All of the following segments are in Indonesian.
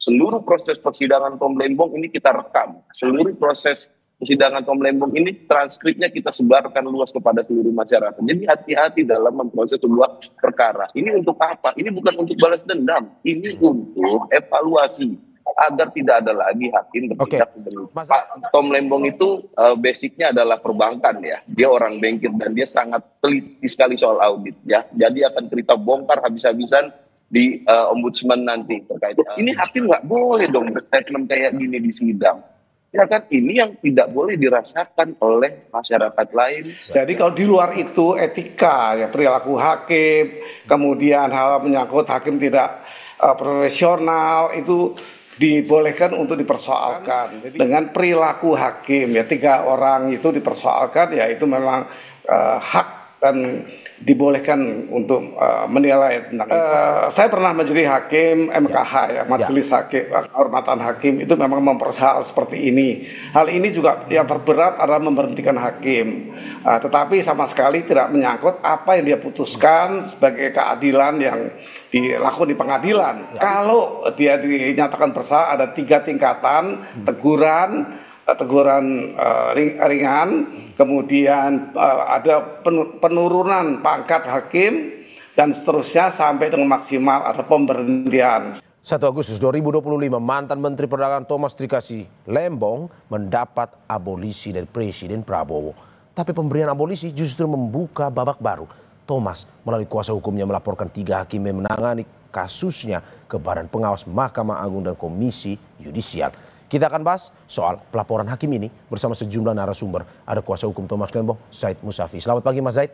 seluruh proses persidangan Tom Lembong ini kita rekam. Seluruh proses persidangan Tom Lembong ini transkripnya kita sebarkan luas kepada seluruh masyarakat. Jadi hati-hati dalam memproses sebuah perkara. Ini untuk apa? Ini bukan untuk balas dendam. Ini untuk evaluasi agar tidak ada lagi hakim bertindak seperti itu. Pak Tom Lembong itu basicnya adalah perbankan ya. Dia orang bankir dan dia sangat teliti sekali soal audit ya. Jadi akan kita bongkar habis-habisan di ombudsman nanti terkait. Ini hakim nggak boleh dong berstatement kayak gini di sidang. Ya kan, ini yang tidak boleh dirasakan oleh masyarakat lain. Jadi kalau di luar itu etika ya, perilaku hakim, kemudian hal menyangkut hakim tidak profesional itu dibolehkan untuk dipersoalkan. Jadi dengan perilaku hakim ya, 3 orang itu dipersoalkan ya, itu memang hak dan dibolehkan untuk menilai tentang itu. Saya pernah menjadi hakim MKH ya, Majelis Hakim Kehormatan Hakim, itu memang mempersoal seperti ini. Hal ini juga yang terberat adalah memberhentikan hakim, tetapi sama sekali tidak menyangkut apa yang dia putuskan sebagai keadilan yang dilakukan di pengadilan. Kalau dia dinyatakan bersalah ada 3 tingkatan teguran ringan, kemudian ada penurunan pangkat hakim, dan seterusnya sampai dengan maksimal ada pemberhentian. 1 Agustus 2025, mantan Menteri Perdagangan Thomas Trikasi Lembong mendapat abolisi dari Presiden Prabowo. Tapi pemberian abolisi justru membuka babak baru. Thomas melalui kuasa hukumnya melaporkan 3 hakim yang menangani kasusnya ke Badan Pengawas Mahkamah Agung dan Komisi Yudisial. Kita akan bahas soal pelaporan hakim ini bersama sejumlah narasumber. Ada kuasa hukum Thomas Lembong, Zaid Musafi. Selamat pagi Mas Zaid.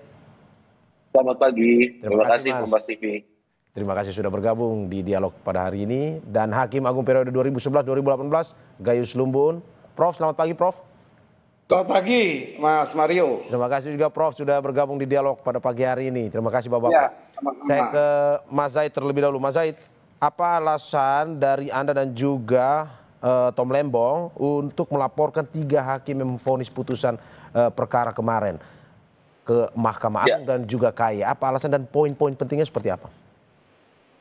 Selamat pagi. Terima kasih Kompas TV. Terima kasih sudah bergabung di dialog pada hari ini. Dan Hakim Agung periode 2011-2018, Gayus Lumbun. Prof, selamat pagi Prof. Selamat pagi Mas Mario. Terima kasih juga Prof sudah bergabung di dialog pada pagi hari ini. Terima kasih Bapak. Ya, saya ke Mas Zaid terlebih dahulu. Mas Zaid, apa alasan dari Anda dan juga Tom Lembong untuk melaporkan 3 hakim yang memvonis putusan perkara kemarin ke Mahkamah Agung dan juga KAI? Apa alasan dan poin-poin pentingnya seperti apa?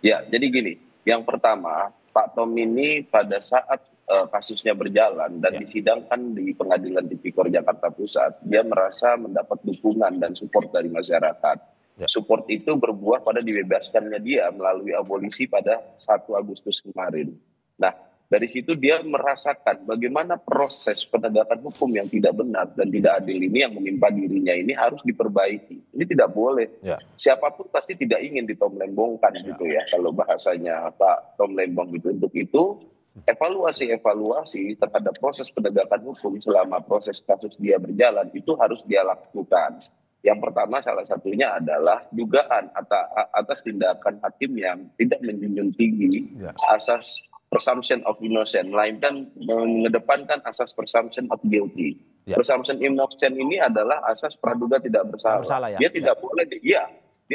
Ya, jadi gini. Yang pertama, Pak Tom ini pada saat kasusnya berjalan dan disidangkan di Pengadilan Tipikor Jakarta Pusat, dia merasa mendapat dukungan dan support dari masyarakat. Support itu berbuah pada dibebaskannya dia melalui abolisi pada 1 Agustus kemarin. Nah, dari situ dia merasakan bagaimana proses penegakan hukum yang tidak benar dan tidak adil ini yang menimpa dirinya ini harus diperbaiki. Ini tidak boleh. Siapapun pasti tidak ingin ditom lembongkan gitu ya. Kalau bahasanya Pak Tom Lembong gitu. Untuk itu evaluasi terhadap proses penegakan hukum selama proses kasus dia berjalan itu harus dia lakukan. Yang pertama salah satunya adalah dugaan atas tindakan hakim yang tidak menjunjung tinggi asas presumption of innocent, melainkan mengedepankan asas presumption of guilty. Presumption innocent ini adalah asas praduga tidak bersalah. Dia tidak boleh, dia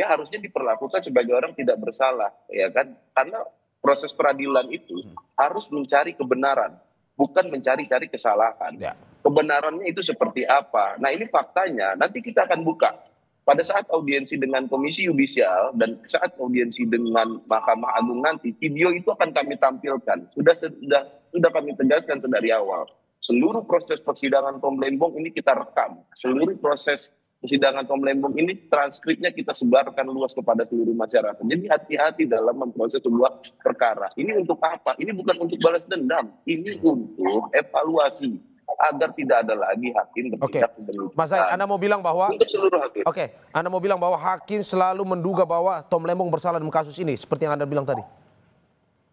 harusnya diperlakukan sebagai orang tidak bersalah, ya kan? Karena proses peradilan itu harus mencari kebenaran, bukan mencari-cari kesalahan. Kebenarannya itu seperti apa? Nah ini faktanya, nanti kita akan buka. Pada saat audiensi dengan Komisi Yudisial dan saat audiensi dengan Mahkamah Agung nanti, video itu akan kami tampilkan. Sudah kami tegaskan dari awal. Seluruh proses persidangan Tom Lembong ini kita rekam. Seluruh proses persidangan Tom Lembong ini transkripnya kita sebarkan luas kepada seluruh masyarakat. Jadi hati-hati dalam memproses sebuah perkara. Ini untuk apa? Ini bukan untuk balas dendam. Ini untuk evaluasi agar tidak ada lagi hakim bertindak seperti itu. Mas Zaid, Anda mau bilang bahwa untuk seluruh hakim. Anda mau bilang bahwa hakim selalu menduga bahwa Tom Lembong bersalah dalam kasus ini, seperti yang Anda bilang tadi.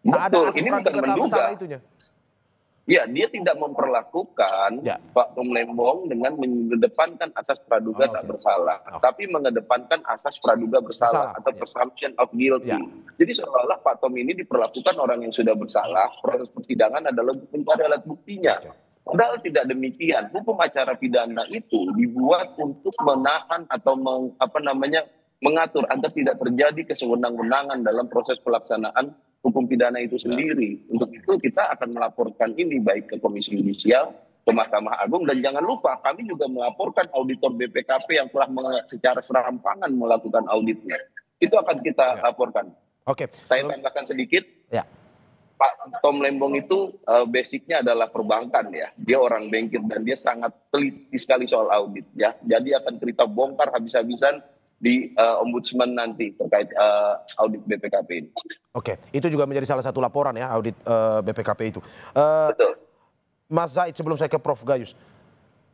Betul, ini bukan menduga. Ya, dia tidak memperlakukan Pak Tom Lembong dengan mengedepankan asas praduga tak bersalah, tapi mengedepankan asas praduga bersalah atau presumption of guilty. Jadi seolah-olah Pak Tom ini diperlakukan orang yang sudah bersalah, proses persidangan adalah mencari alat buktinya. Padahal tidak demikian. Hukum acara pidana itu dibuat untuk menahan atau mengatur agar tidak terjadi kesewenang-wenangan dalam proses pelaksanaan hukum pidana itu sendiri. Untuk itu kita akan melaporkan ini baik ke Komisi Yudisial, ke Mahkamah Agung, dan jangan lupa kami juga melaporkan auditor BPKP yang telah secara serampangan melakukan auditnya. Itu akan kita laporkan. Saya tambahkan sedikit. Pak Tom Lembong itu basicnya adalah perbankan ya. Dia orang bankir dan dia sangat teliti sekali soal audit ya. Jadi akan kita bongkar habis-habisan di ombudsman nanti terkait audit BPKP ini. Oke, itu juga menjadi salah satu laporan ya audit BPKP itu. Betul. Mas Zaid, sebelum saya ke Prof Gayus,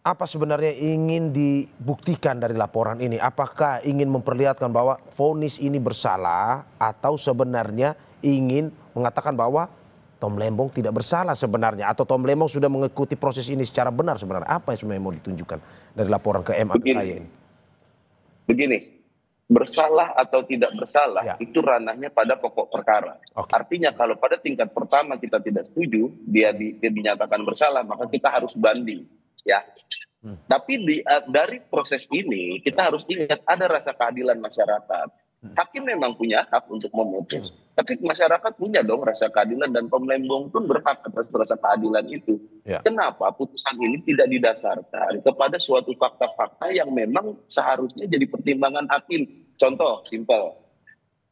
apa sebenarnya ingin dibuktikan dari laporan ini? Apakah ingin memperlihatkan bahwa vonis ini bersalah atau sebenarnya ingin mengatakan bahwa Tom Lembong tidak bersalah sebenarnya, atau Tom Lembong sudah mengikuti proses ini secara benar sebenarnya? Apa yang sebenarnya mau ditunjukkan dari laporan ke MA ini? Begini, bersalah atau tidak bersalah Ya. itu ranahnya pada pokok perkara. Oke. Artinya kalau pada tingkat pertama kita tidak setuju, dia dinyatakan bersalah, maka kita harus banding, ya. Tapi dari proses ini kita harus ingat ada rasa keadilan masyarakat. Hakim memang punya hak untuk memutus, tapi masyarakat punya dong rasa keadilan, dan Tom Lembong pun berhak atas rasa keadilan itu. Ya. Kenapa putusan ini tidak didasarkan kepada suatu fakta-fakta yang memang seharusnya jadi pertimbangan hakim? Contoh simpel,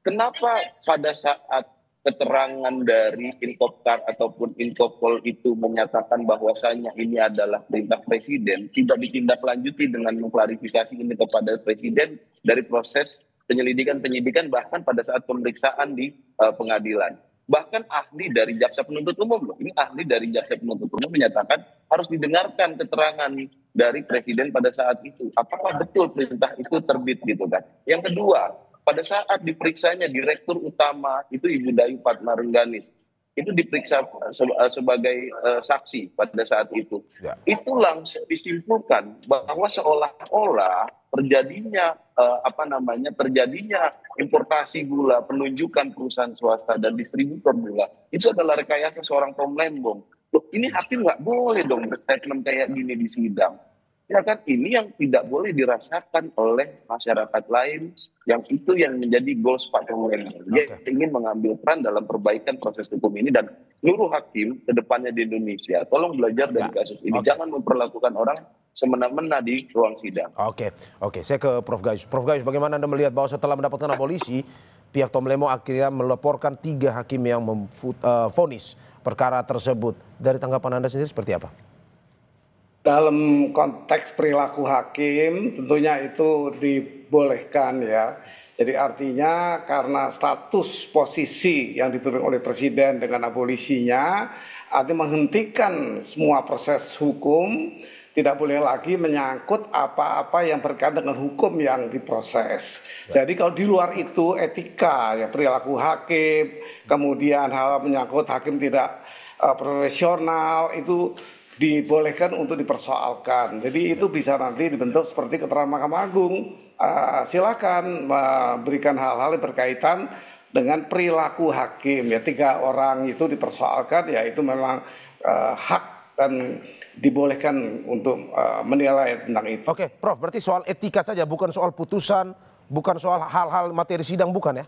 kenapa pada saat keterangan dari Inkopkar ataupun Inkopol itu menyatakan bahwasannya ini adalah perintah presiden, tidak ditindaklanjuti dengan mengklarifikasi ini kepada presiden dari proses penyidikan bahkan pada saat pemeriksaan di pengadilan. Bahkan ahli dari jaksa penuntut umum loh, ini ahli dari jaksa penuntut umum menyatakan harus didengarkan keterangan dari presiden pada saat itu. Apakah betul perintah itu terbit gitu kan? Yang kedua, pada saat diperiksanya Direktur Utama itu Ibu Dayu Padmarengganis, itu diperiksa sebagai saksi pada saat itu. Ya. Itu langsung disimpulkan bahwa seolah-olah terjadinya terjadinya importasi gula, penunjukan perusahaan swasta dan distributor gula itu adalah rekayasa seorang Tom Lembong. Loh, ini hakim nggak boleh dong berstatement kayak gini di sidang. Ya kan, ini yang tidak boleh dirasakan oleh masyarakat lain, yang itu yang menjadi goals Pak Tom Lembong. Dia ingin mengambil peran dalam perbaikan proses hukum ini, dan seluruh hakim ke depannya di Indonesia tolong belajar dari kasus ini. Jangan memperlakukan orang semena-mena di ruang sidang. Oke, saya ke Prof Gayus. Prof Gayus, bagaimana Anda melihat bahwa setelah mendapatkan abolisi, pihak Tom Lembong akhirnya melaporkan 3 hakim yang memvonis perkara tersebut. Dari tanggapan Anda sendiri seperti apa? Dalam konteks perilaku hakim tentunya itu dibolehkan ya. Jadi artinya karena status posisi yang diturunkan oleh presiden dengan abolisinya, artinya menghentikan semua proses hukum, tidak boleh lagi menyangkut apa-apa yang berkaitan dengan hukum yang diproses. Jadi kalau di luar itu etika ya, perilaku hakim, kemudian hal menyangkut hakim tidak profesional itu dibolehkan untuk dipersoalkan. Jadi itu bisa nanti dibentuk seperti keterangan Mahkamah Agung. Silakan memberikan hal-hal yang berkaitan dengan perilaku hakim. Ya 3 orang itu dipersoalkan, ya itu memang hak dan dibolehkan untuk menilai tentang itu. Oke, Prof, berarti soal etika saja, bukan soal putusan, bukan soal hal-hal materi sidang, bukan ya?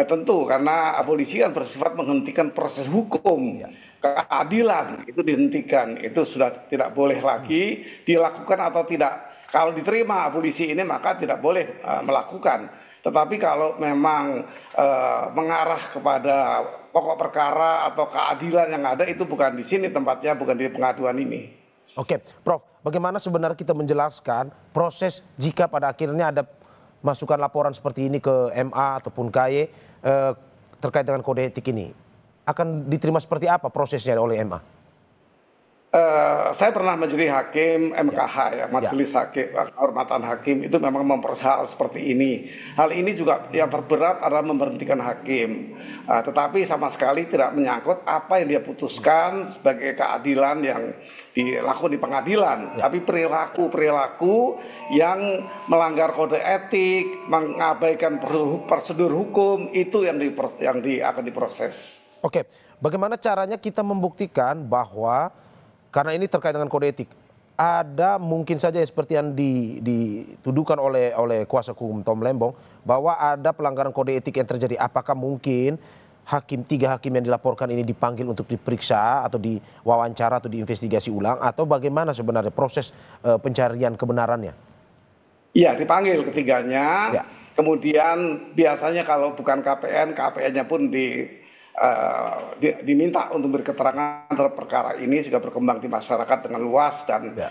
Tentu, karena abolisi kan bersifat menghentikan proses hukum. Keadilan itu dihentikan, itu sudah tidak boleh lagi dilakukan atau tidak. Kalau diterima abolisi ini maka tidak boleh melakukan. Tetapi kalau memang mengarah kepada pokok perkara atau keadilan yang ada, itu bukan di sini tempatnya, bukan di pengaduan ini. Oke, Prof, bagaimana sebenarnya kita menjelaskan proses jika pada akhirnya ada masukan laporan seperti ini ke MA ataupun KY terkait dengan kode etik ini? Akan diterima seperti apa prosesnya oleh MA? Saya pernah menjadi hakim MKH ya, Majelis Hakim Kehormatan Hakim, itu memang memproses hal seperti ini. Hal ini juga yang terberat adalah memberhentikan hakim, tetapi sama sekali tidak menyangkut apa yang dia putuskan sebagai keadilan yang dilakukan di pengadilan. Tapi perilaku yang melanggar kode etik, mengabaikan prosedur hukum, itu yang akan diproses. Oke, bagaimana caranya kita membuktikan bahwa karena ini terkait dengan kode etik, ada mungkin saja seperti yang dituduhkan oleh kuasa hukum Tom Lembong bahwa ada pelanggaran kode etik yang terjadi. Apakah mungkin 3 hakim yang dilaporkan ini dipanggil untuk diperiksa atau diwawancara atau diinvestigasi ulang, atau bagaimana sebenarnya proses pencarian kebenarannya? Iya, dipanggil ketiganya. Ya. Kemudian biasanya kalau bukan KPN-nya pun diminta untuk berketerangan terhadap perkara ini sehingga berkembang di masyarakat dengan luas dan Ya.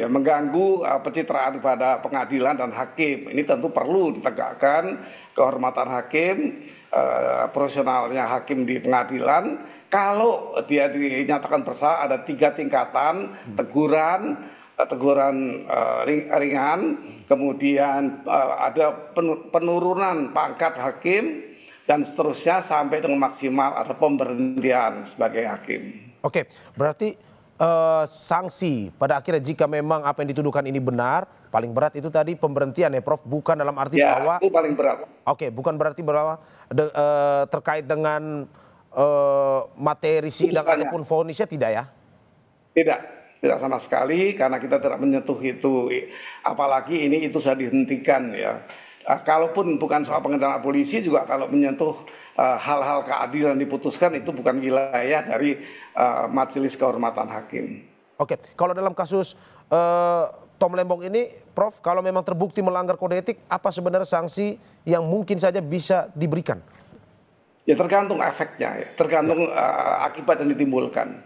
mengganggu pencitraan pada pengadilan dan hakim. Ini tentu perlu ditegakkan kehormatan hakim, profesionalnya hakim di pengadilan. Kalau dia dinyatakan bersalah ada 3 tingkatan teguran ringan, kemudian ada penurunan pangkat hakim, dan seterusnya sampai dengan maksimal ada pemberhentian sebagai hakim. Oke, berarti sanksi pada akhirnya jika memang apa yang dituduhkan ini benar, paling berat itu tadi pemberhentian ya Prof, bukan dalam arti Ya, bahwa itu paling berat. Oke, bukan berarti bahwa terkait dengan materi sidang Putusannya. ataupun vonisnya tidak ya? Tidak, tidak sama sekali karena kita tidak menyentuh itu. Apalagi ini itu sudah dihentikan ya. Kalaupun bukan soal pengendalian polisi juga kalau menyentuh hal-hal keadilan diputuskan itu bukan wilayah dari Majelis Kehormatan Hakim. Oke, kalau dalam kasus Tom Lembong ini, Prof, kalau memang terbukti melanggar kode etik, apa sebenarnya sanksi yang mungkin saja bisa diberikan? Ya tergantung efeknya, ya. Tergantung akibat yang ditimbulkan.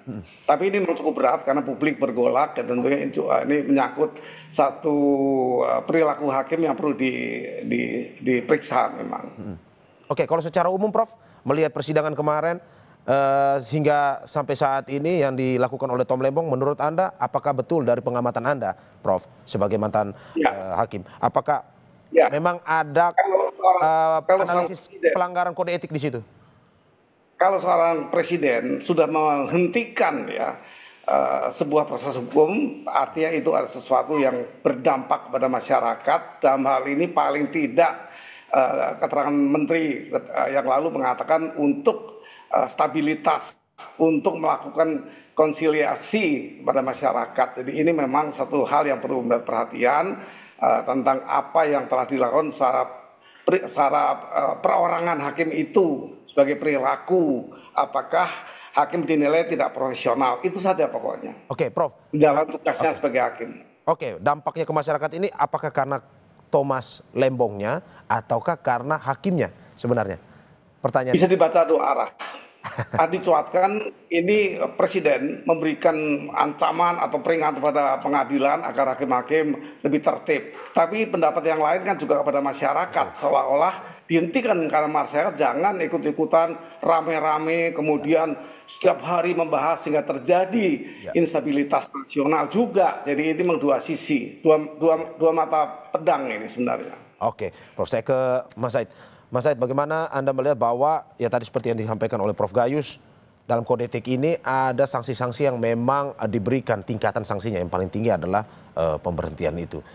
Tapi ini memang cukup berat karena publik bergolak dan tentunya ini menyangkut satu perilaku hakim yang perlu diperiksa memang. Oke, kalau secara umum Prof, melihat persidangan kemarin sehingga sampai saat ini yang dilakukan oleh Tom Lembong, menurut Anda apakah betul dari pengamatan Anda, Prof, sebagai mantan hakim? Apakah memang ada analisis pelanggaran kode etik di situ? Kalau seorang presiden sudah menghentikan ya sebuah proses hukum, artinya itu ada sesuatu yang berdampak kepada masyarakat. Dalam hal ini paling tidak keterangan menteri yang lalu mengatakan untuk stabilitas, untuk melakukan konsiliasi pada masyarakat. Jadi ini memang satu hal yang perlu mendapat perhatian tentang apa yang telah dilakukan secara perorangan hakim itu sebagai perilaku. Apakah hakim dinilai tidak profesional? Itu saja pokoknya. Oke, Prof. Menjalankan tugasnya sebagai hakim. Oke, dampaknya ke masyarakat ini apakah karena Thomas Lembongnya ataukah karena hakimnya sebenarnya? Pertanyaan. Bisa dibaca dua arah. Dicuatkan ini presiden memberikan ancaman atau peringatan kepada pengadilan agar hakim-hakim lebih tertib. Tapi pendapat yang lain kan juga kepada masyarakat, seolah-olah dihentikan karena masyarakat jangan ikut-ikutan rame-rame kemudian setiap hari membahas sehingga terjadi instabilitas nasional juga. Jadi ini memang dua sisi, dua mata pedang ini sebenarnya. Oke, Prof, saya ke Mas Said. Mas Said, bagaimana Anda melihat bahwa ya tadi seperti yang disampaikan oleh Prof Gayus, dalam kode etik ini ada sanksi-sanksi yang memang diberikan, tingkatan sanksinya yang paling tinggi adalah pemberhentian itu.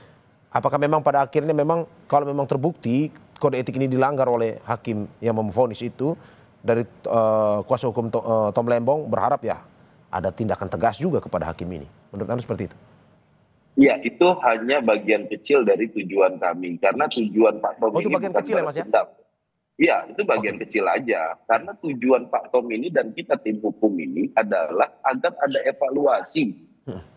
Apakah memang pada akhirnya memang kalau memang terbukti kode etik ini dilanggar oleh hakim yang memvonis itu, dari kuasa hukum Tom Lembong berharap ya ada tindakan tegas juga kepada hakim ini. Menurut Anda seperti itu? Ya, itu hanya bagian kecil dari tujuan kami. Karena tujuan Pak Tom itu ini bagian bukan kecil ya, Mas ya? Iya, itu bagian kecil aja. Karena tujuan Pak Tom ini dan kita tim hukum ini adalah agar ada evaluasi,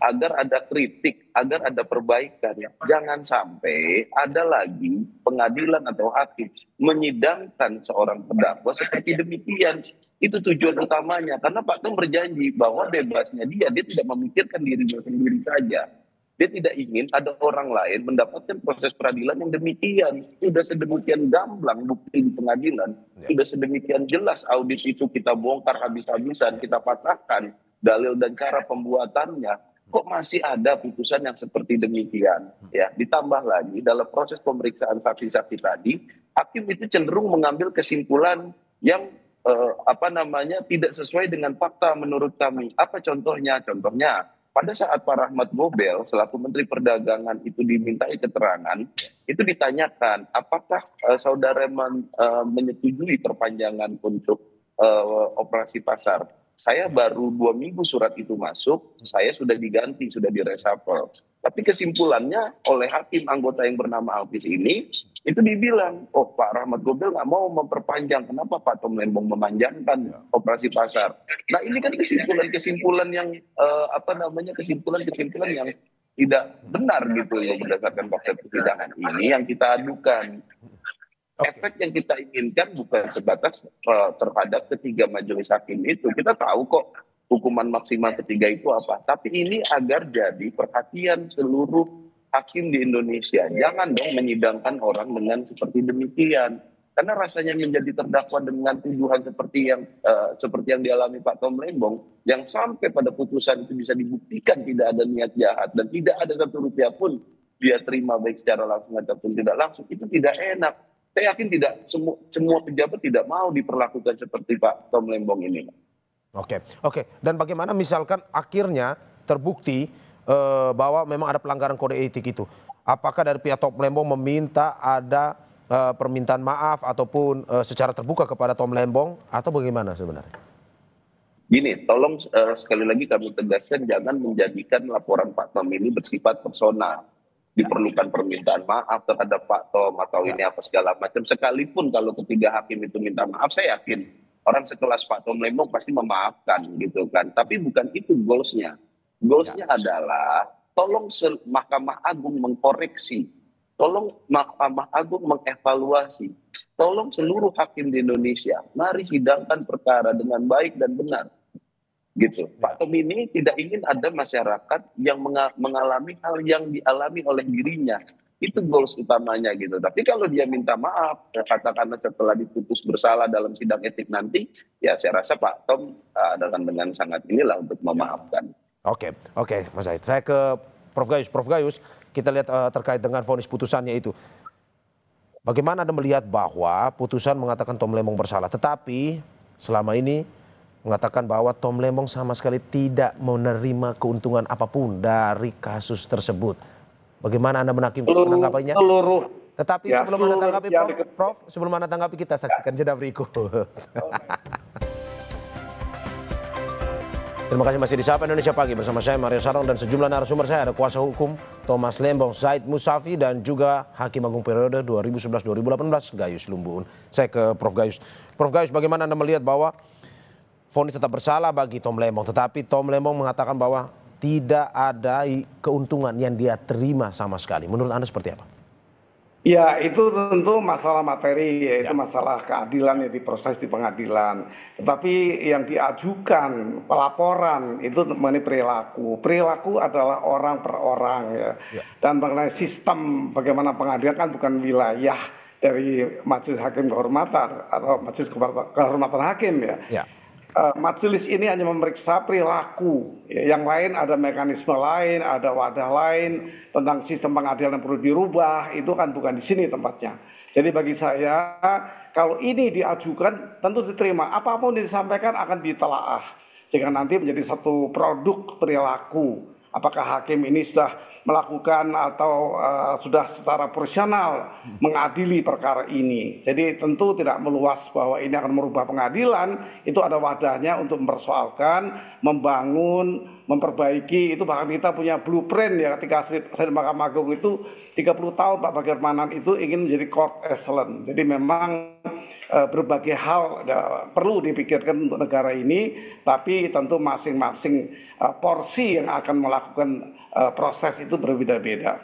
agar ada kritik, agar ada perbaikan. Jangan sampai ada lagi pengadilan atau hakim menyidangkan seorang terdakwa seperti demikian. Itu tujuan utamanya. Karena Pak Tom berjanji bahwa bebasnya dia tidak memikirkan dirinya sendiri saja. Dia tidak ingin ada orang lain mendapatkan proses peradilan yang demikian. Sudah sedemikian gamblang bukti di pengadilan. Sudah sedemikian jelas audit itu kita bongkar habis-habisan, kita patahkan dalil dan cara pembuatannya. Kok masih ada putusan yang seperti demikian? Ya, ditambah lagi dalam proses pemeriksaan saksi-saksi tadi, hakim itu cenderung mengambil kesimpulan yang tidak sesuai dengan fakta menurut kami. Apa contohnya? Contohnya, pada saat Pak Rahmat Gobel selaku Menteri Perdagangan itu dimintai keterangan, itu ditanyakan apakah saudara menyetujui perpanjangan untuk operasi pasar. Saya baru 2 minggu surat itu masuk, saya sudah diganti, sudah diresapel. Tapi kesimpulannya oleh hakim anggota yang bernama Alvis ini, itu dibilang, oh Pak Rahmat Gobel nggak mau memperpanjang, kenapa Pak Tom Lembong memanjangkan operasi pasar? Nah ini kan kesimpulan-kesimpulan yang kesimpulan-kesimpulan yang tidak benar gitu ya berdasarkan fakta persidangan ini yang kita adukan. Efek yang kita inginkan bukan sebatas terhadap ketiga majelis hakim itu. Kita tahu kok hukuman maksimal ketiga itu apa. Tapi ini agar jadi perhatian seluruh hakim di Indonesia. Jangan dong menyidangkan orang dengan seperti demikian. Karena rasanya menjadi terdakwa dengan tuduhan seperti yang dialami Pak Tom Lembong, yang sampai pada putusan itu bisa dibuktikan tidak ada niat jahat dan tidak ada satu rupiah pun dia terima baik secara langsung ataupun tidak langsung, itu tidak enak. Saya yakin tidak semua pejabat tidak mau diperlakukan seperti Pak Tom Lembong ini. Oke. Dan bagaimana misalkan akhirnya terbukti bahwa memang ada pelanggaran kode etik itu? Apakah dari pihak Tom Lembong meminta ada permintaan maaf ataupun secara terbuka kepada Tom Lembong atau bagaimana sebenarnya? Gini, tolong sekali lagi kami tegaskan jangan menjadikan laporan Pak Tom ini bersifat personal. Diperlukan permintaan maaf terhadap Pak Tom atau ini apa segala macam. Sekalipun kalau ketiga hakim itu minta maaf, saya yakin orang sekelas Pak Tom Lembong pasti memaafkan gitu kan. Tapi bukan itu goalsnya. Goalsnya adalah tolong Mahkamah Agung mengkoreksi. Tolong Mahkamah Agung mengevaluasi. Tolong seluruh hakim di Indonesia, mari sidangkan perkara dengan baik dan benar. Gitu. Pak Tom ini tidak ingin ada masyarakat yang mengalami hal yang dialami oleh dirinya. Itu goals utamanya gitu. Tapi kalau dia minta maaf, katakanlah setelah diputus bersalah dalam sidang etik nanti, ya saya rasa Pak Tom dengan sangat inilah untuk memaafkan. Oke, Mas Said. Saya ke Prof Gayus. Prof Gayus, kita lihat terkait dengan vonis putusannya itu. Bagaimana Anda melihat bahwa putusan mengatakan Tom Lembong bersalah, tetapi selama ini mengatakan bahwa Tom Lembong sama sekali tidak menerima keuntungan apapun dari kasus tersebut. Bagaimana Anda menanggapinya? Tetapi sebelum Anda tanggapi, Prof, sebelum Anda tanggapi kita saksikan jeda berikut. Terima kasih masih di Sapa Indonesia Pagi bersama saya Mario Sarong dan sejumlah narasumber saya. Ada kuasa hukum Thomas Lembong, Said Musafi dan juga Hakim Agung periode 2011-2018 Gayus Lumbun. Saya ke Prof Gayus. Prof Gayus, bagaimana Anda melihat bahwa vonis tetap bersalah bagi Tom Lembong, tetapi Tom Lembong mengatakan bahwa tidak ada keuntungan yang dia terima sama sekali. Menurut Anda seperti apa? Ya, itu tentu masalah materi, yaitu masalah keadilan yang diproses di pengadilan. Tetapi yang diajukan pelaporan itu mengenai perilaku. Perilaku adalah orang per orang ya. Dan mengenai sistem bagaimana pengadilan kan bukan wilayah dari Majelis Hakim Kehormatan atau Majelis Kehormatan Hakim ya. Majelis ini hanya memeriksa perilaku. Yang lain ada mekanisme lain, ada wadah lain tentang sistem pengadilan yang perlu dirubah. Itu kan bukan di sini tempatnya. Jadi bagi saya kalau ini diajukan tentu diterima. Apapun yang disampaikan akan ditelaah sehingga nanti menjadi satu produk perilaku. Apakah hakim ini sudah melakukan atau sudah secara profesional mengadili perkara ini. Jadi tentu tidak meluas bahwa ini akan merubah pengadilan. Itu ada wadahnya untuk mempersoalkan, membangun, memperbaiki. Itu bahkan kita punya blueprint ya ketika saya di Mahkamah Agung itu 30 tahun Pak Bagir Manan itu ingin menjadi court excellence. Jadi memang berbagai hal perlu dipikirkan untuk negara ini, tapi tentu masing-masing porsi yang akan melakukan proses itu berbeda-beda.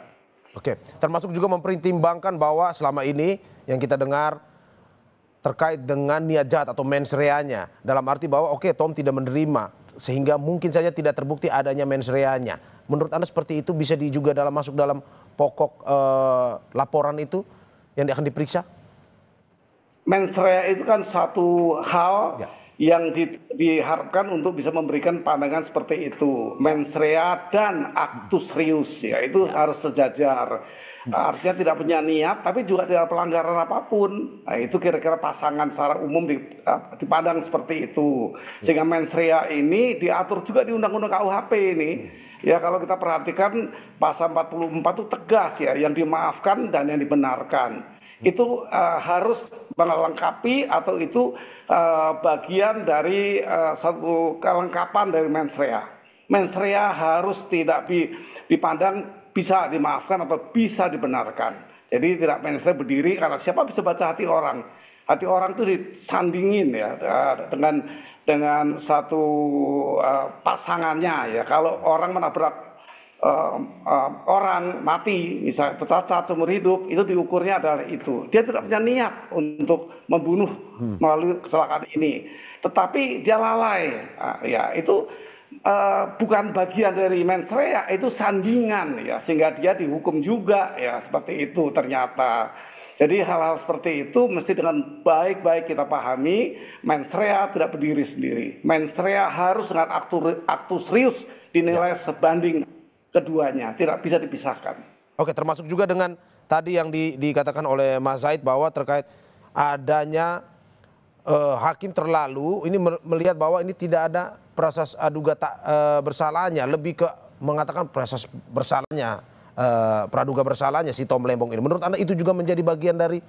Oke, termasuk juga mempertimbangkan bahwa selama ini yang kita dengar terkait dengan niat jahat atau mens rea-nya, dalam arti bahwa Tom tidak menerima sehingga mungkin saja tidak terbukti adanya mens rea-nya. Menurut Anda seperti itu bisa juga masuk dalam pokok laporan itu yang akan diperiksa? Mens rea itu kan satu hal yang diharapkan untuk bisa memberikan pandangan seperti itu. Mens rea dan actus reus ya itu harus sejajar. Artinya tidak punya niat tapi juga tidak pelanggaran apapun. Nah, itu kira-kira pasangan secara umum dipandang seperti itu. Sehingga mens rea ini diatur juga di Undang-Undang KUHP ini. Ya kalau kita perhatikan pasal 44 itu tegas ya, yang dimaafkan dan yang dibenarkan. Itu harus melengkapi atau itu bagian dari satu kelengkapan dari mens rea. Mens rea harus tidak dipandang bisa dimaafkan atau bisa dibenarkan. Jadi tidak mens rea berdiri karena siapa bisa baca hati orang. Hati orang itu disandingin ya dengan satu pasangannya ya. Kalau orang menabrak orang mati, misalnya tercacat seumur hidup, itu diukurnya adalah itu. Dia tidak punya niat untuk membunuh melalui kecelakaan ini, tetapi dia lalai. Ya itu bukan bagian dari mens rea, itu sandingan ya, sehingga dia dihukum juga ya seperti itu ternyata. Jadi hal-hal seperti itu mesti dengan baik-baik kita pahami. Mens rea tidak berdiri sendiri. Mens rea harus dengan aktu serius dinilai sebanding keduanya, tidak bisa dipisahkan. Oke, termasuk juga dengan tadi yang dikatakan oleh Mas Zaid bahwa terkait adanya hakim terlalu ini melihat bahwa ini tidak ada prasas aduga tak bersalahnya, lebih ke mengatakan prasas bersalahnya, praduga bersalahnya si Tom Lembong ini. Menurut Anda itu juga menjadi bagian dari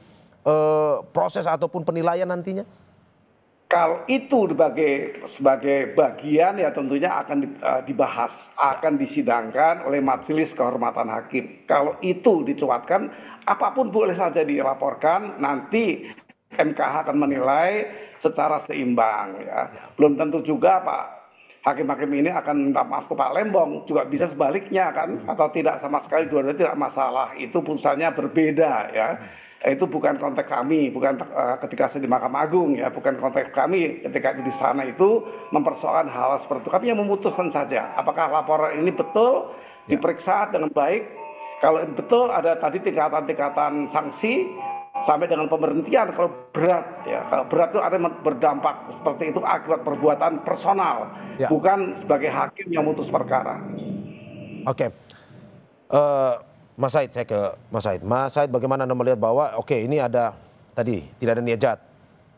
proses ataupun penilaian nantinya? Kalau itu sebagai bagian ya tentunya akan dibahas, akan disidangkan oleh Majelis Kehormatan Hakim. Kalau itu dicuatkan, apapun boleh saja dilaporkan, nanti MKH akan menilai secara seimbang ya. Belum tentu juga Pak hakim-hakim ini akan minta maaf ke Pak Lembong, juga bisa sebaliknya kan, atau tidak sama sekali, dua-duanya tidak masalah. Itu putusannya berbeda ya. Itu bukan konteks kami, bukan ketika saya di Mahkamah Agung ya, bukan konteks kami ketika di sana itu mempersoalkan hal seperti itu. Kami yang memutuskan saja apakah laporan ini betul diperiksa dengan baik. Kalau betul ada tadi tingkatan-tingkatan sanksi sampai dengan pemberhentian kalau berat ya. Kalau berat itu ada berdampak seperti itu akibat perbuatan personal, bukan sebagai hakim yang memutus perkara. Oke. Mas Said, saya ke Mas Said. Mas Said, bagaimana Anda melihat bahwa ini ada tadi tidak ada niat jahat,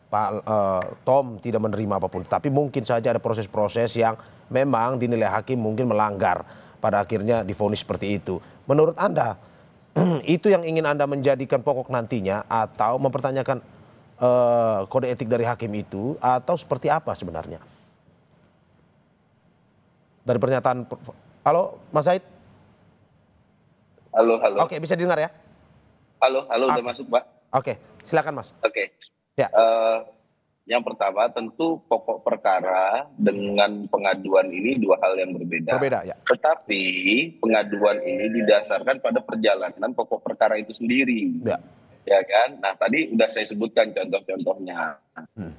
Pak Tom tidak menerima apapun, tapi mungkin saja ada proses-proses yang memang dinilai hakim mungkin melanggar, pada akhirnya divonis seperti itu. Menurut Anda itu yang ingin Anda menjadikan pokok nantinya, atau mempertanyakan kode etik dari hakim itu, atau seperti apa sebenarnya? Dari pernyataan, halo Mas Said? Halo. Oke, bisa didengar ya? Halo, udah masuk Pak. Oke, silakan Mas. Oke. Ya. Yang pertama tentu pokok perkara dengan pengaduan ini dua hal yang berbeda. Berbeda ya. Tetapi pengaduan ini didasarkan pada perjalanan pokok perkara itu sendiri. Ya kan? Nah tadi udah saya sebutkan contoh-contohnya.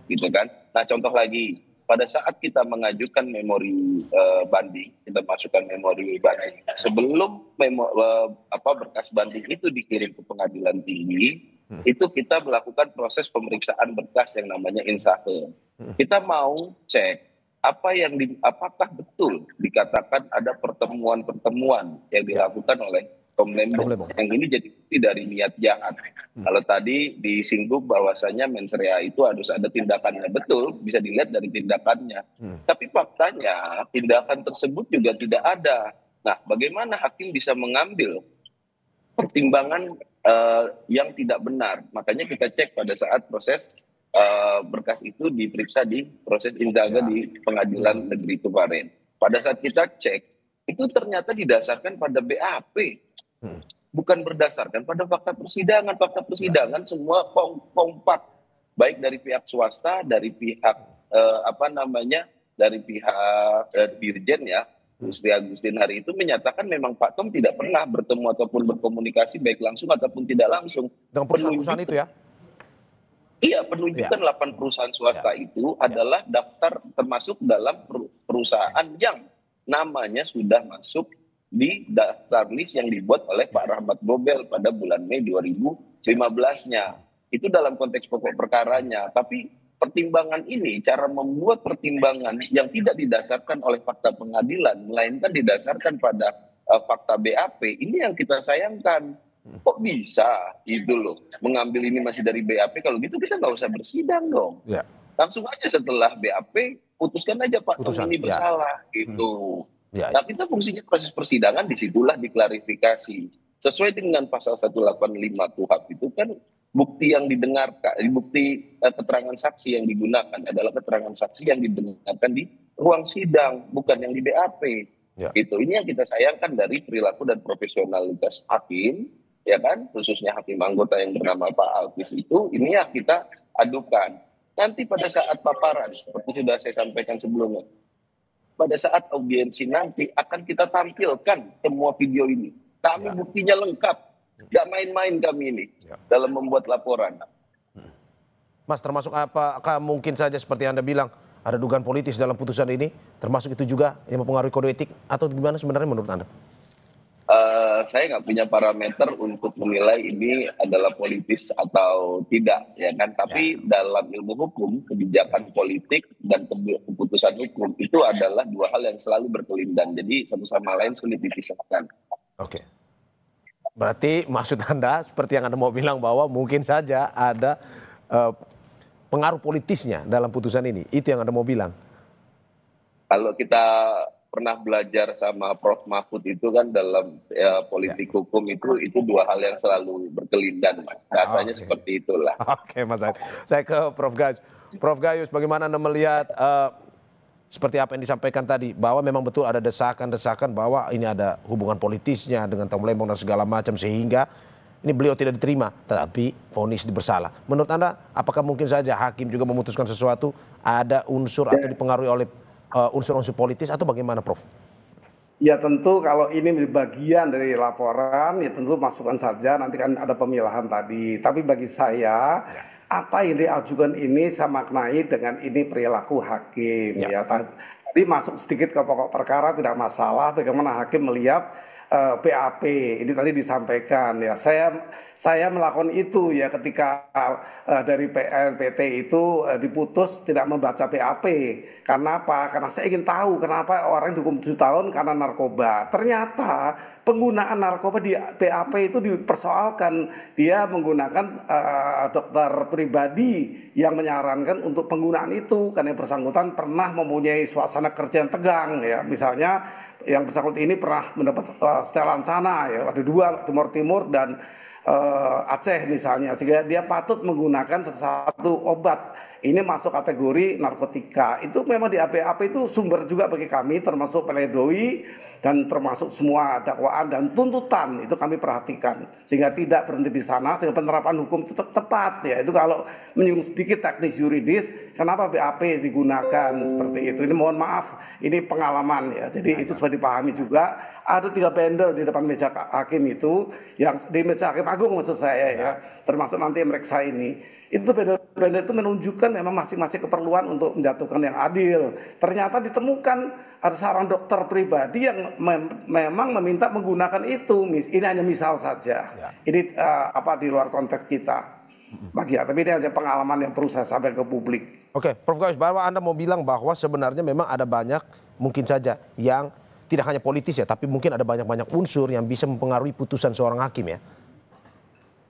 Gitu kan? Nah contoh lagi. Pada saat kita mengajukan memori banding, kita masukkan memori banding. Sebelum berkas banding itu dikirim ke pengadilan tinggi, itu kita melakukan proses pemeriksaan berkas yang namanya insahe. Kita mau cek apakah betul dikatakan ada pertemuan-pertemuan yang dilakukan oleh Tom Lembong. Yang ini jadi bukti dari niat jahat. Kalau tadi disinggung bahwasanya mens rea itu harus ada tindakannya, betul, bisa dilihat dari tindakannya. Tapi faktanya tindakan tersebut juga tidak ada. Nah, bagaimana hakim bisa mengambil pertimbangan yang tidak benar? Makanya kita cek pada saat proses berkas itu diperiksa di proses inzaga di pengadilan negeri kemarin. Pada saat kita cek, itu ternyata didasarkan pada BAP. Bukan berdasarkan pada fakta persidangan. Fakta persidangan semua kompak, baik dari pihak swasta, dari pihak dari pihak Dirjen ya, Gusri Agustin hari itu menyatakan memang Pak Tom tidak pernah bertemu ataupun berkomunikasi baik langsung ataupun tidak langsung dengan perusahaan itu ya. Iya, penunjukan 8 perusahaan swasta itu adalah daftar termasuk dalam perusahaan yang namanya sudah masuk di daftar list yang dibuat oleh Pak Rahmat Gobel pada bulan Mei 2015-nya. Itu dalam konteks pokok perkaranya. Tapi pertimbangan ini, cara membuat pertimbangan yang tidak didasarkan oleh fakta pengadilan, melainkan didasarkan pada fakta BAP, ini yang kita sayangkan. Kok bisa gitu loh, mengambil ini masih dari BAP, kalau gitu kita nggak usah bersidang dong. Langsung aja setelah BAP, putuskan aja Pak Tom ini bersalah gitu. Nah kita fungsinya proses persidangan disitulah diklarifikasi. Sesuai dengan pasal 185 KUHP itu kan bukti yang didengarkan, bukti keterangan saksi yang digunakan adalah keterangan saksi yang didengarkan di ruang sidang, bukan yang di BAP. Gitu. Ini yang kita sayangkan dari perilaku dan profesionalitas hakim, ya kan, khususnya hakim anggota yang bernama Pak Alkis itu, ini yang kita adukan. Nanti pada saat paparan, seperti sudah saya sampaikan sebelumnya, pada saat audiensi nanti akan kita tampilkan semua video ini. Kami buktinya lengkap, nggak main-main kami ini dalam membuat laporan. Mas, termasuk apakah mungkin saja seperti Anda bilang ada dugaan politis dalam putusan ini, termasuk itu juga yang mempengaruhi kode etik atau gimana sebenarnya menurut Anda? Saya nggak punya parameter untuk menilai ini adalah politis atau tidak, ya kan? Tapi dalam ilmu hukum, kebijakan politik dan keputusan hukum itu adalah dua hal yang selalu berkelindan. Jadi satu sama lain sulit dipisahkan. Oke. Berarti maksud Anda seperti yang Anda mau bilang bahwa mungkin saja ada pengaruh politisnya dalam putusan ini. Itu yang Anda mau bilang. Kalau kita pernah belajar sama Prof. Mahfud itu kan dalam politik hukum itu dua hal yang selalu berkelindan, Mas. Rasanya seperti itulah. Oke, Mas Said. Saya ke Prof. Gayus. Prof. Gayus, bagaimana Anda melihat seperti apa yang disampaikan tadi, bahwa memang betul ada desakan-desakan bahwa ini ada hubungan politisnya dengan Tom Lembong dan segala macam, sehingga ini beliau tidak diterima, tetapi vonis bersalah. Menurut Anda, apakah mungkin saja hakim juga memutuskan sesuatu, ada unsur atau dipengaruhi oleh unsur-unsur politis atau bagaimana, Prof? Ya tentu kalau ini bagian dari laporan, ya tentu masukan saja, nanti kan ada pemilahan tadi. Tapi bagi saya, apa yang diajukan ini saya maknai dengan ini perilaku hakim. Ya. Tadi masuk sedikit ke pokok perkara tidak masalah, bagaimana hakim melihat BAP ini tadi disampaikan ya, saya melakukan itu ya ketika dari PNPT itu diputus tidak membaca BAP. Karena apa? Karena saya ingin tahu kenapa orang dihukum 7 tahun karena narkoba. Ternyata penggunaan narkoba di BAP itu dipersoalkan. Dia menggunakan dokter pribadi yang menyarankan untuk penggunaan itu karena yang bersangkutan pernah mempunyai suasana kerja yang tegang ya, misalnya yang bersangkutan ini pernah mendapat setelan sana ya, ada 2 Timur dan Aceh misalnya, sehingga dia patut menggunakan sesuatu obat. Ini masuk kategori narkotika. Itu memang di BAP itu sumber juga bagi kami, termasuk pledoi dan termasuk semua dakwaan dan tuntutan itu kami perhatikan, sehingga tidak berhenti di sana, sehingga penerapan hukum itu tepat ya. Itu kalau menyinggung sedikit teknis yuridis, kenapa BAP digunakan seperti itu. Ini mohon maaf, ini pengalaman ya. Jadi itu sudah dipahami juga. Ada 3 bendel di depan meja hakim itu, yang di meja hakim agung maksud saya ya, termasuk nanti yang meriksa ini. Itu bendel-bendel itu menunjukkan memang masing-masing keperluan untuk menjatuhkan yang adil. Ternyata ditemukan ada seorang dokter pribadi yang memang meminta menggunakan itu. Ini hanya misal saja. Ini di luar konteks kita. Tapi ini hanya pengalaman yang perlu saya sampaikan ke publik. Oke, Prof. Gayus, bahwa Anda mau bilang bahwa sebenarnya memang ada banyak mungkin saja yang tidak hanya politis ya, tapi mungkin ada banyak-banyak unsur yang bisa mempengaruhi putusan seorang hakim ya?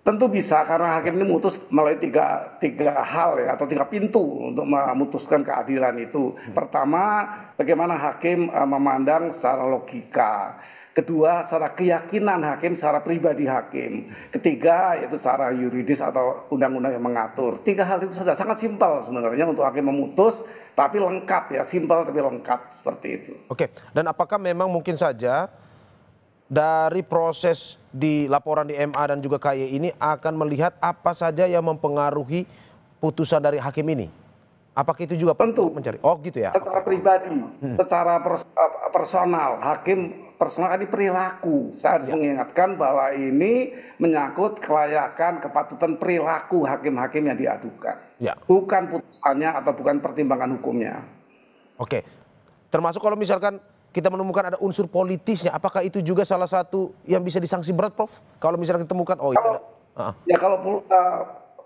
Tentu bisa, karena hakim ini memutus melalui tiga hal ya, atau 3 pintu untuk memutuskan keadilan itu. Pertama, bagaimana hakim memandang secara logika. Kedua, secara keyakinan hakim, secara pribadi hakim. Ketiga, yaitu secara yuridis atau undang-undang yang mengatur. 3 hal itu saja, sangat simpel sebenarnya untuk hakim memutus, tapi lengkap ya, simpel tapi lengkap seperti itu. Oke, dan apakah memang mungkin saja dari proses di laporan di MA dan juga KY ini akan melihat apa saja yang mempengaruhi putusan dari hakim ini? Apakah itu juga tentu mencari? Oh gitu ya. Secara pribadi, secara personal, hakim personal ini perilaku. Saya harus mengingatkan bahwa ini menyangkut kelayakan, kepatutan perilaku hakim-hakim yang diadukan. Bukan putusannya atau bukan pertimbangan hukumnya. Oke, termasuk kalau misalkan kita menemukan ada unsur politisnya, apakah itu juga salah satu yang bisa disanksi berat, Prof? Kalau misalnya ditemukan, kalau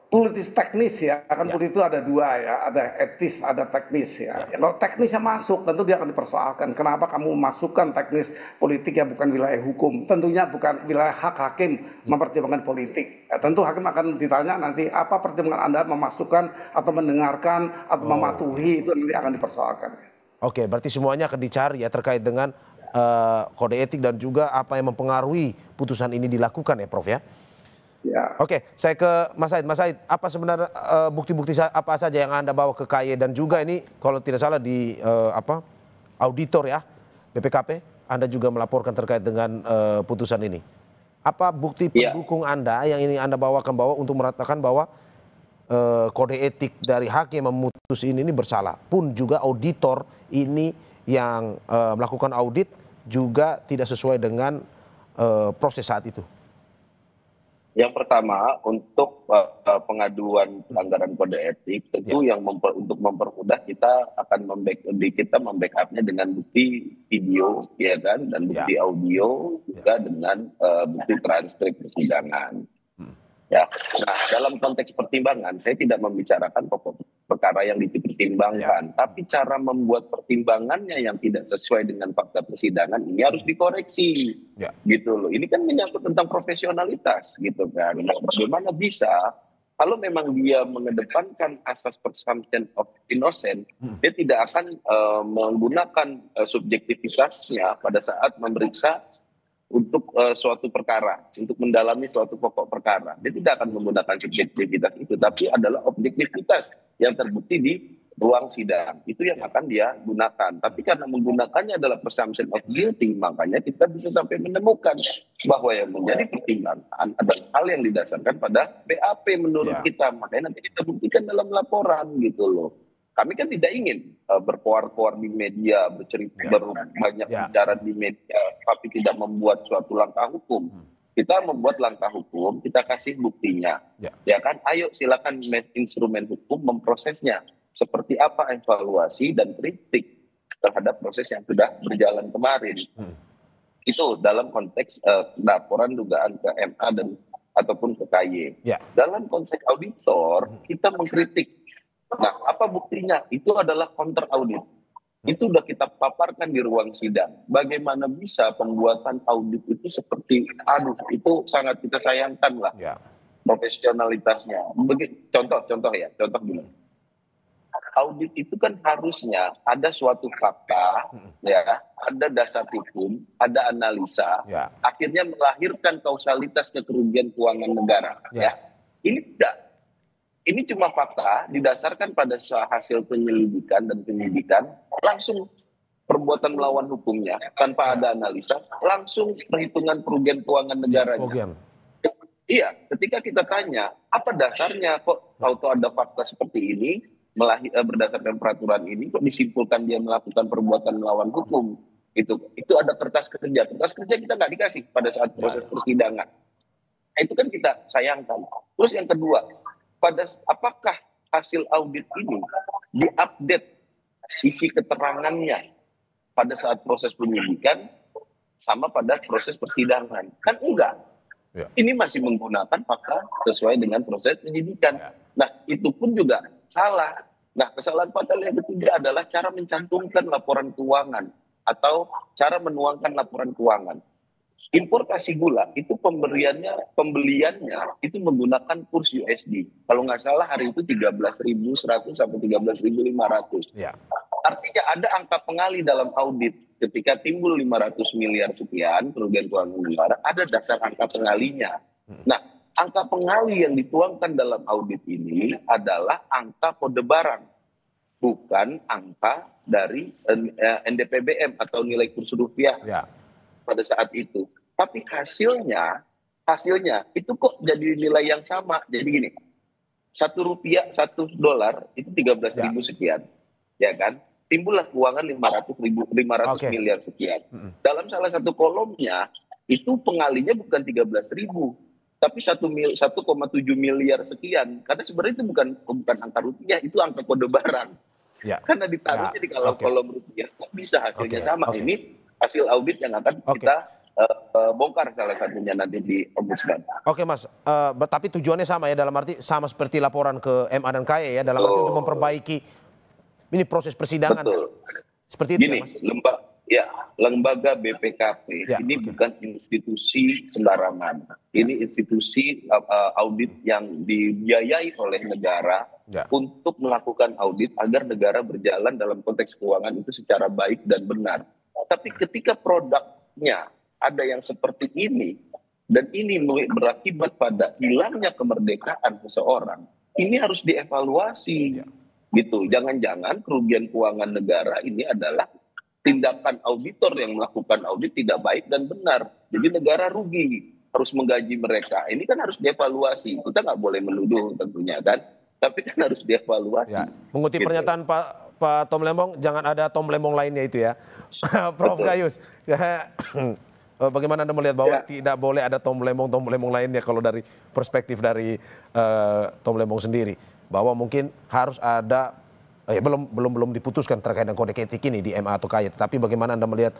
politis teknis ya, kan politis itu ada 2 ya, ada etis, ada teknis ya. Kalau teknisnya masuk, tentu dia akan dipersoalkan. Kenapa kamu memasukkan teknis politik yang bukan wilayah hukum? Tentunya bukan wilayah hak hakim mempertimbangkan politik. Ya, tentu hakim akan ditanya nanti apa pertimbangan Anda memasukkan atau mendengarkan atau mematuhi, itu nanti akan dipersoalkan. Oke, berarti semuanya akan dicari ya terkait dengan kode etik dan juga apa yang mempengaruhi putusan ini dilakukan ya, Prof ya? Ya. Oke, saya ke Mas Said. Mas Said, apa sebenarnya bukti-bukti apa saja yang Anda bawa ke KY dan juga ini kalau tidak salah di auditor ya, BPKP, Anda juga melaporkan terkait dengan putusan ini. Apa bukti pendukung Anda yang ini Anda bawakan untuk meratakan bahwa kode etik dari hakim yang memutus ini bersalah, pun juga auditor ini yang melakukan audit juga tidak sesuai dengan proses saat itu? Yang pertama, untuk pengaduan pelanggaran kode etik, tentu yang untuk mempermudah kita akan membackup-nya dengan bukti video, ya kan, dan bukti audio juga dengan bukti transkrip persidangan. Ya, nah dalam konteks pertimbangan, saya tidak membicarakan pokok perkara yang dipertimbangkan, tapi cara membuat pertimbangannya yang tidak sesuai dengan fakta persidangan ini harus dikoreksi, gitu loh. Ini kan menyangkut tentang profesionalitas, gitu kan. Nah, bagaimana bisa kalau memang dia mengedepankan asas presumption of innocent, dia tidak akan menggunakan subjektivitasnya pada saat memeriksa untuk suatu perkara, untuk mendalami suatu pokok perkara. Dia tidak akan menggunakan subjektivitas itu, tapi adalah objektivitas yang terbukti di ruang sidang. Itu yang akan dia gunakan. Tapi karena menggunakannya adalah presumption of guilty, makanya kita bisa sampai menemukan bahwa yang menjadi pertimbangan adalah hal yang didasarkan pada BAP menurut kita. Makanya nanti kita buktikan dalam laporan, gitu loh. Kami kan tidak ingin berkoar-koar di media, banyak bicara di media, tapi tidak membuat suatu langkah hukum. Kita membuat langkah hukum, kita kasih buktinya. Ya kan, ayo silakan instrumen hukum memprosesnya. Seperti apa evaluasi dan kritik terhadap proses yang sudah berjalan kemarin. Itu dalam konteks laporan dugaan ke MA dan ataupun ke KY. Dalam konteks auditor, kita mengkritik. Nah, apa buktinya? Itu adalah counter audit. Itu sudah kita paparkan di ruang sidang. Bagaimana bisa pembuatan audit itu seperti, itu sangat kita sayangkan lah profesionalitasnya. Contoh dulu. Audit itu kan harusnya ada suatu fakta, ya, ada dasar hukum, ada analisa, akhirnya melahirkan kausalitas kerugian keuangan negara. Ya, ini tidak. Ini cuma fakta didasarkan pada hasil penyelidikan dan penyidikan, langsung perbuatan melawan hukumnya tanpa ada analisa, langsung perhitungan kerugian keuangan negaranya. Iya, ketika kita tanya apa dasarnya kok tahu ada fakta seperti ini, berdasarkan peraturan ini kok disimpulkan dia melakukan perbuatan melawan hukum, itu ada kertas kerja kita nggak dikasih pada saat proses persidangan. Itu kan kita sayangkan. Terus yang kedua, apakah hasil audit ini diupdate isi keterangannya pada saat proses penyidikan sama pada proses persidangan? Kan enggak. Ini masih menggunakan fakta sesuai dengan proses penyidikan. Nah, itu pun juga salah. Nah, kesalahan fatal yang ketiga adalah cara mencantumkan laporan keuangan atau cara menuangkan laporan keuangan. Importasi gula itu pembeliannya itu menggunakan kurs USD. Kalau nggak salah hari itu 13.100 sampai 13.500. Artinya ada angka pengali dalam audit. Ketika timbul 500 miliar sekian kerugian keuangan negara, ada dasar angka pengalinya. Nah, angka pengali yang dituangkan dalam audit ini adalah angka kode barang, bukan angka dari NDPBM atau nilai kurs rupiah pada saat itu. Tapi hasilnya itu kok jadi nilai yang sama. Jadi gini, $1 $1 itu 13.000 sekian, ya kan? Timbullah keuangan 500 miliar sekian. Dalam salah satu kolomnya itu pengalinya bukan 13.000, tapi 1,7 miliar sekian. Karena sebenarnya itu bukan angka rupiah, itu angka kode barang. Karena ditaruhnya di kolom rupiah, kok bisa hasilnya sama? Ini hasil audit yang akan kita bongkar salah satunya nanti di Ombudsman. Oke Mas, tapi tujuannya sama ya, dalam arti sama seperti laporan ke MA dan KY ya, dalam arti untuk memperbaiki ini proses persidangan. Betul. Seperti itu gini, ya Mas? Lembaga BPKP ini bukan institusi sembarangan. Ini institusi audit yang dibiayai oleh negara untuk melakukan audit agar negara berjalan dalam konteks keuangan itu secara baik dan benar. Tapi ketika produknya ada yang seperti ini, dan ini berakibat pada hilangnya kemerdekaan seseorang, ini harus dievaluasi. Gitu. Jangan-jangan kerugian keuangan negara ini adalah tindakan auditor yang melakukan audit tidak baik dan benar. Jadi negara rugi, harus menggaji mereka. Ini kan harus dievaluasi. Kita nggak boleh menuduh tentunya kan, tapi kan harus dievaluasi. Mengutip pernyataan Pak Pak Tom Lembong, jangan ada Tom Lembong lainnya itu ya. Prof Gayus, bagaimana Anda melihat bahwa tidak boleh ada Tom Lembong lainnya kalau dari perspektif dari Tom Lembong sendiri, bahwa mungkin harus ada belum diputuskan terkait dengan kode etik ini di MA atau KY, tapi bagaimana Anda melihat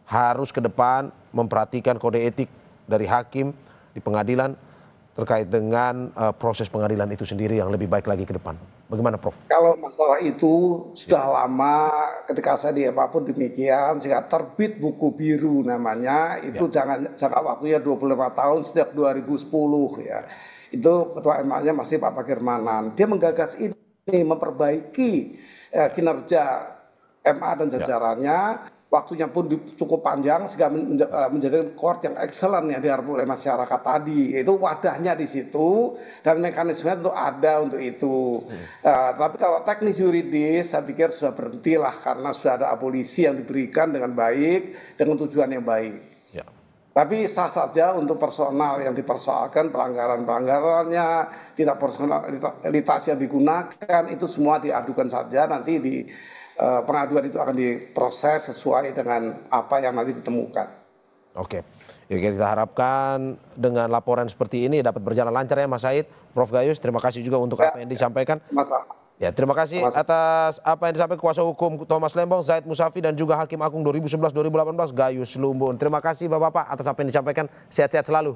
harus ke depan memperhatikan kode etik dari hakim di pengadilan terkait dengan proses pengadilan itu sendiri yang lebih baik lagi ke depan. Bagaimana Prof? Kalau masalah itu sudah lama, ketika saya di MA pun demikian, sehingga terbit buku biru namanya, itu jangka waktunya 25 tahun sejak 2010 ya. Itu ketua MA-nya masih Pak Pakirmanan. Dia menggagas ini, memperbaiki kinerja MA dan jajarannya. Waktunya pun cukup panjang sehingga menjadi court yang excellent yang diharapkan oleh masyarakat tadi. Itu wadahnya di situ dan mekanismenya tentu ada untuk itu. Tapi kalau teknis yuridis saya pikir sudah berhentilah karena sudah ada abolisi yang diberikan dengan baik dengan tujuan yang baik. Ya. Tapi sah saja untuk personal yang dipersoalkan, pelanggaran-pelanggarannya, tidak personalitas yang digunakan, itu semua diadukan saja nanti di pengaduan itu akan diproses sesuai dengan apa yang nanti ditemukan. Oke, ya, kita harapkan dengan laporan seperti ini dapat berjalan lancar ya Mas Said. Prof Gayus, terima kasih juga untuk apa yang disampaikan. Ya, terima kasih atas apa yang disampaikan kuasa hukum Thomas Lembong, Zaid Musafi dan juga Hakim Agung 2011-2018 Gayus Lumbun. Terima kasih Bapak-bapak atas apa yang disampaikan. Sehat-sehat selalu.